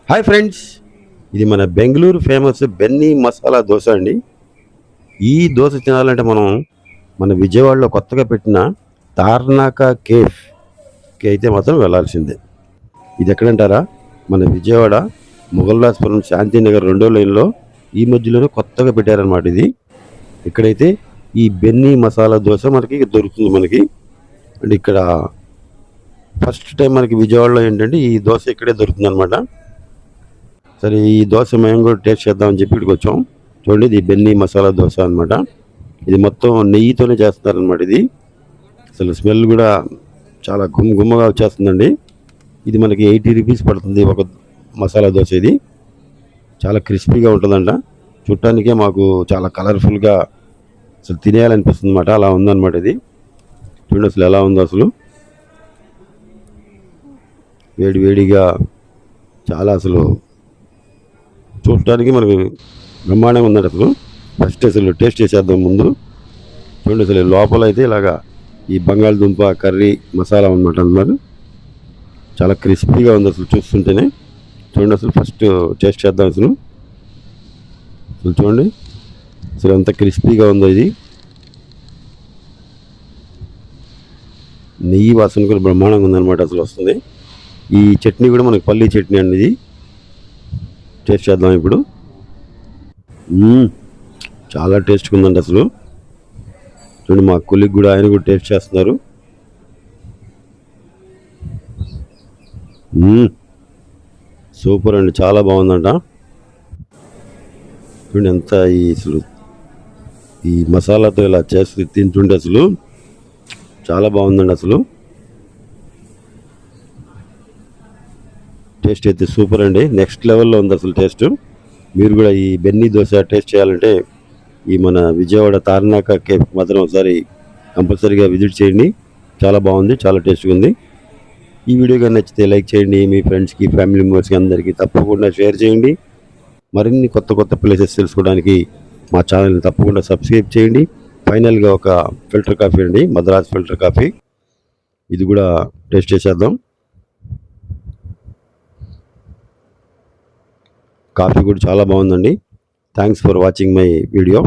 Hi friends, ఇది మన Bengaluru famous Benny masala dosa అండి. ఈ దోశ తినాలంటే మనం మన విజయవాడలో కొత్తగా పెట్టిన తార్నాక కేఫ్కి అయితే మాత్రం వెళ్ళాల్సిందే. ఇది ఎక్కడంటారా? మన విజయవాడ మొగల్రాజపురం శాంతినగర్ 2వ లైన్లో ఈ మధ్యలోనే కొత్తగా పెట్టారనమాట. ఇది ఇక్కడైతే ఈ బెన్నీ మసాలా దోశ మనకి దొరుకుతుంది. మనకి అంటే ఇక్కడ ఫస్ట్ టైం మనకి విజయవాడలో ఏంటంటే ఈ దోశ ఇక్కడే దొరుకుతుంది అనమాట. సరే, ఈ దోశ మేము కూడా టేస్ట్ చేద్దామని చెప్పి ఇక్కడికి వచ్చాం. చూడండి, ఇది బెన్నీ మసాలా దోశ అనమాట. ఇది మొత్తం నెయ్యితోనే చేస్తున్నారనమాట. ఇది అసలు స్మెల్ కూడా చాలా గుమ్మగా వచ్చేస్తుందండి. ఇది మనకి 80 రూపీస్ పడుతుంది ఒక మసాలా దోశ. ఇది చాలా క్రిస్పీగా ఉంటుందంట. చూడటానికే మాకు చాలా కలర్ఫుల్గా అసలు తినేయాలనిపిస్తుంది అనమాట. అలా ఉందన్నమాట. ఇది చూడండి అసలు ఎలా ఉందో. అసలు వేడిగా చాలా అసలు చూడటానికి మనకి బ్రహ్మాండంగా ఉందండి. అసలు ఫస్ట్ అసలు టేస్ట్ చేసేద్దాం ముందు. చూడండి అసలు లోపల అయితే ఇలాగా ఈ బంగాళదుంప కర్రీ మసాలా అన్నమాట. చాలా క్రిస్పీగా ఉంది అసలు చూస్తుంటేనే. చూడండి అసలు ఫస్ట్ టేస్ట్ చేద్దాం. అసలు చూడండి అసలు ఎంత క్రిస్పీగా ఉందో. ఇది నెయ్యి వాసన కూడా బ్రహ్మాండంగా ఉందన్నమాట. అసలు వస్తుంది. ఈ చట్నీ కూడా మనకి పల్లీ చట్నీ అండి. ఇది టేస్ట్ చేద్దాం ఇప్పుడు. చాలా టేస్ట్గా ఉందండి అసలు. చూడండి, మా కొలిగ్ కూడా ఆయన కూడా టేస్ట్ చేస్తున్నారు. సూపర్ అండి, చాలా బాగుందంట. చూడండి ఎంత అసలు ఈ మసాలాతో ఇలా చేసి తింటుంటే అసలు చాలా బాగుందండి. అసలు టేస్ట్ అయితే సూపర్ అండి, నెక్స్ట్ లెవెల్లో ఉంది అసలు టేస్ట్. మీరు కూడా ఈ బెన్నీ దోశ టేస్ట్ చేయాలంటే ఈ మన విజయవాడ తార్నాక కేఫ్ మాత్రం ఒకసారి కంపల్సరీగా విజిట్ చేయండి. చాలా బాగుంది, చాలా టేస్ట్గా ఉంది. ఈ వీడియో కానీ నచ్చితే లైక్ చేయండి. మీ ఫ్రెండ్స్కి, ఫ్యామిలీ మెంబర్స్కి అందరికీ తప్పకుండా షేర్ చేయండి. మరిన్ని కొత్త ప్లేసెస్ తెలుసుకోవడానికి మా ఛానల్ని తప్పకుండా సబ్స్క్రైబ్ చేయండి. ఫైనల్గా ఒక ఫిల్టర్ కాఫీ అండి, మద్రాస్ ఫిల్టర్ కాఫీ. ఇది కూడా టేస్ట్ చేసేద్దాం. కాఫీ కూడా చాలా బాగుందండి. Thanks for watching my video.